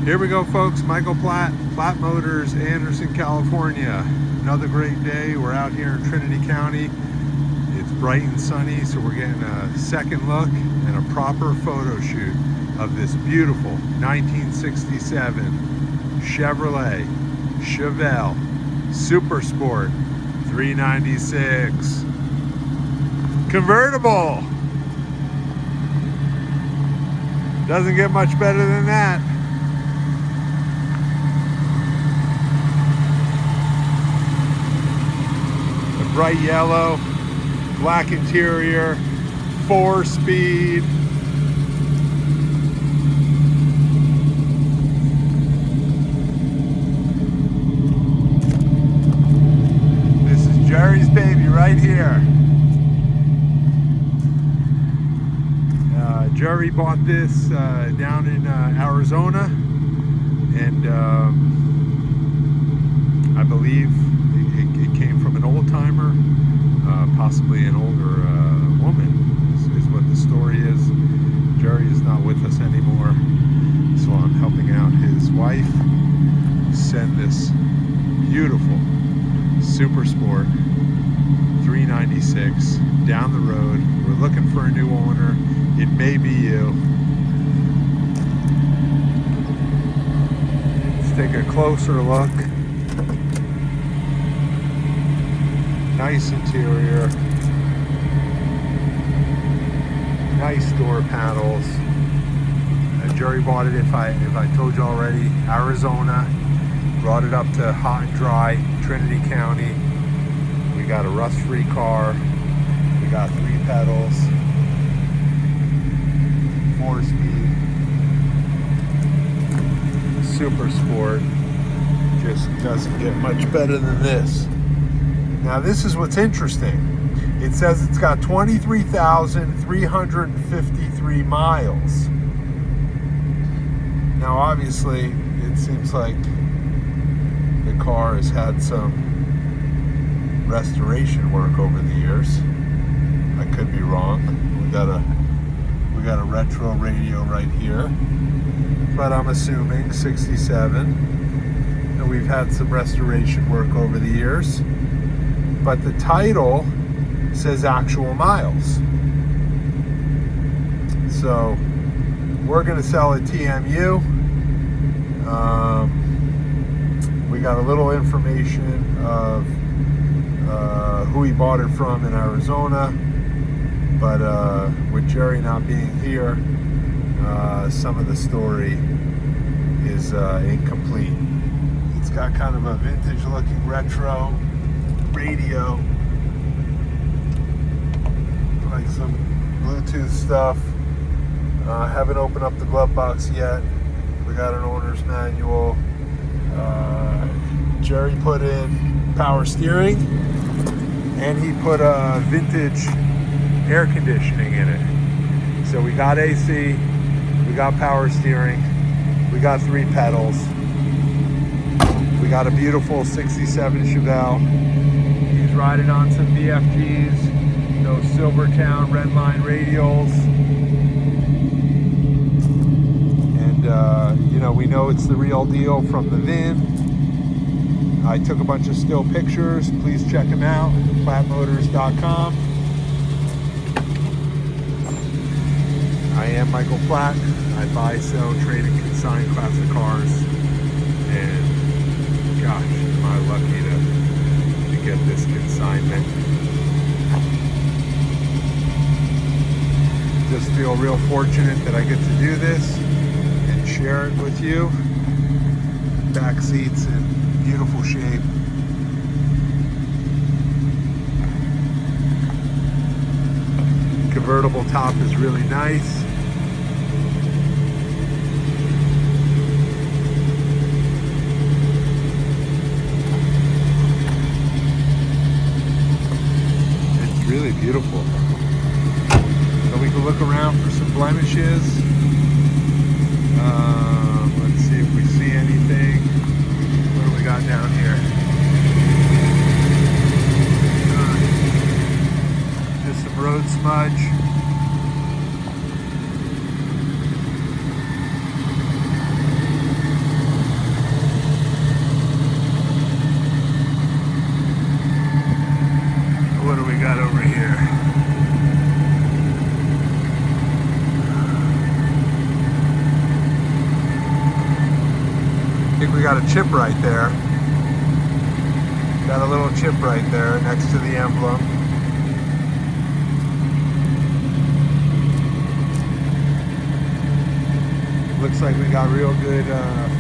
Here we go, folks. Michael Platt, Platt Motors, Anderson, California. Another great day. We're out here in Trinity County. It's bright and sunny, so we're getting a second look and a proper photo shoot of this beautiful 1967 Chevelle Super Sport 396 convertible. Doesn't get much better than that. The bright yellow, black interior, 4-speed. This is Jerry's baby right here. Jerry bought this down in Arizona, and I believe it came from an old-timer, possibly an older woman, is what the story is. Jerry is not with us anymore, so I'm helping out his wife send this beautiful Super Sport 396 down the road. We're looking for a new owner. It may be you. Let's take a closer look. Nice interior. Nice door panels. Jerry bought it, if I told you already, Arizona. Brought it up to hot and dry, Trinity County. We got a rust-free car. We got 3 pedals. 4-speed Super Sport. Just doesn't get much better than this. Now this is what's interesting. It says it's got 23,353 miles. Now obviously it seems like the car has had some restoration work over the years. I could be wrong. We got a retro radio right here, but I'm assuming 67. And we've had some restoration work over the years, but the title says actual miles. So we're going to sell at TMU. We got a little information of who he bought it from in Arizona. But with Jerry not being here, some of the story is incomplete. It's got kind of a vintage looking retro radio, like some Bluetooth stuff. I haven't opened up the glove box yet. We got an owner's manual. Jerry put in power steering, and he put a vintage air conditioning in it. So we got AC, we got power steering, we got 3 pedals, we got a beautiful 67 Chevelle. He's riding on some BFGs, those Silvertown Redline radials. And you know, we know it's the real deal from the VIN. I took a bunch of still pictures. Please check them out, plattmotors.com. I am Michael Platt. I buy, sell, trade, and consign classic cars. And gosh, am I lucky to get this consignment. Just feel real fortunate that I get to do this and share it with you. Back seats in beautiful shape. Convertible top is really nice. It's really beautiful. So we can look around for some blemishes. Let's see if we see anything. What do we got down here? Just some road smudge. we got a chip right there. Got a little chip right there next to the emblem. Looks like we got real good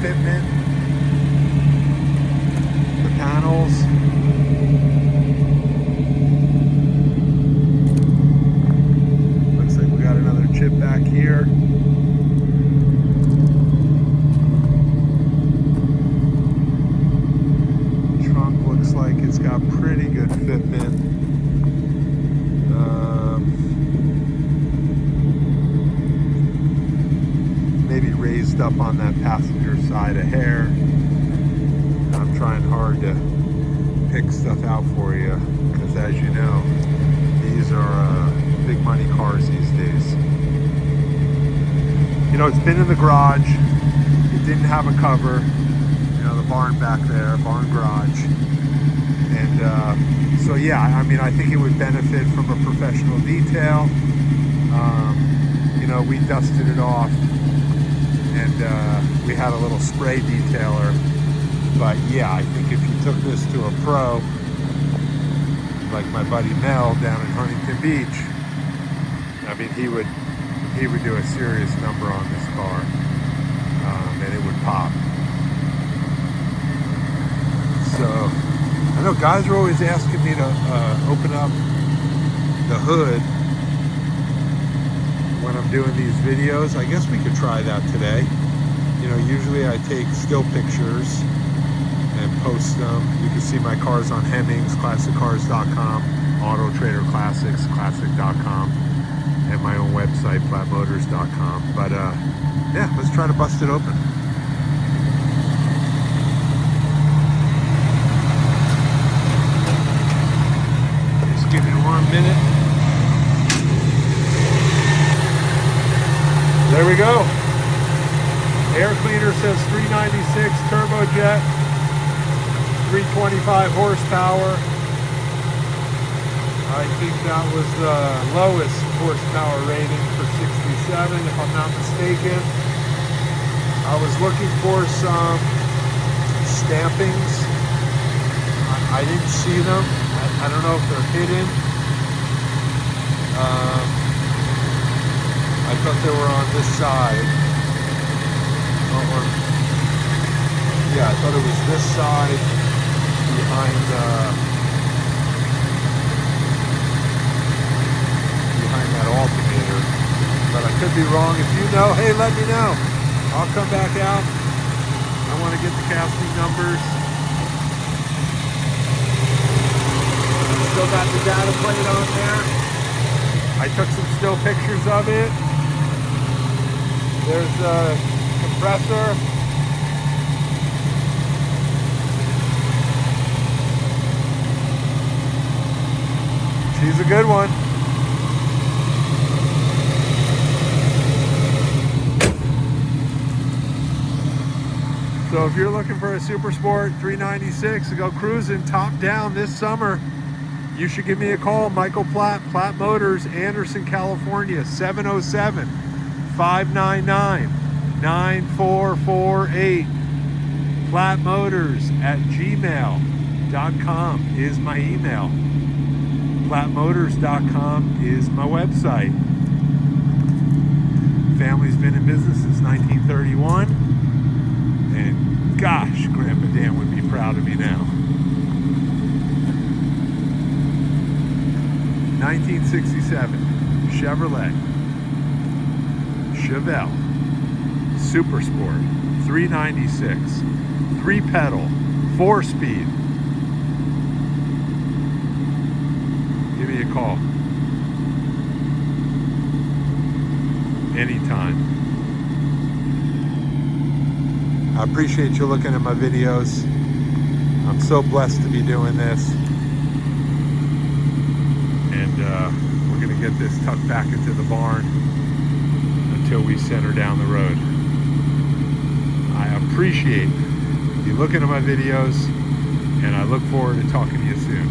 fitment. The panels. Looks like we got another chip back here. Trunk looks like it's got pretty good fitment. Maybe raised up on that passenger side a hair. I'm trying hard to pick stuff out for you because, as you know, these are big money cars these days. You know, it's been in the garage. It didn't have a cover. You know, the barn back there, barn garage. And so yeah, I mean, I think it would benefit from a professional detail. You know, we dusted it off. And we had a little spray detailer, but yeah, I think if you took this to a pro, like my buddy Mel down in Huntington Beach, I mean, he would do a serious number on this car, and it would pop. So I know guys are always asking me to open up the hood when I'm doing these videos. I guess we could try that today. You know, usually I take still pictures and post them. You can see my cars on Hemmings, ClassicCars.com, Auto Trader Classics, Classic.com, and my own website, PlattMotors.com. But yeah, let's try to bust it open. Just give me 1 minute. There we go. Air cleaner says 396 turbojet, 325 horsepower. I think that was the lowest horsepower rating for 67, if I'm not mistaken. I was looking for some stampings. I didn't see them. I don't know if they're hidden. I thought they were on this side. Yeah, I thought it was this side behind that alternator. But I could be wrong. If you know, hey, let me know. I'll come back out. I want to get the casting numbers. Still got the data plate on there. I took some still pictures of it. There's a compressor. She's a good one. So if you're looking for a Super Sport 396 to go cruising top down this summer, you should give me a call. Michael Platt, Platt Motors, Anderson, California, 707-599-9448. plattmotors@gmail.com is my email. plattmotors.com is my website. Family's been in business since 1931, and gosh, Grandpa Dan would be proud of me now. 1967 Chevrolet Chevelle Super Sport 396, 3-pedal, 4-speed. Give me a call anytime. I appreciate you looking at my videos. I'm so blessed to be doing this. And we're going to get this tucked back into the barn until we send her down the road. I appreciate you looking at my videos, and I look forward to talking to you soon.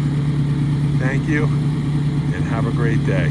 Thank you, and have a great day.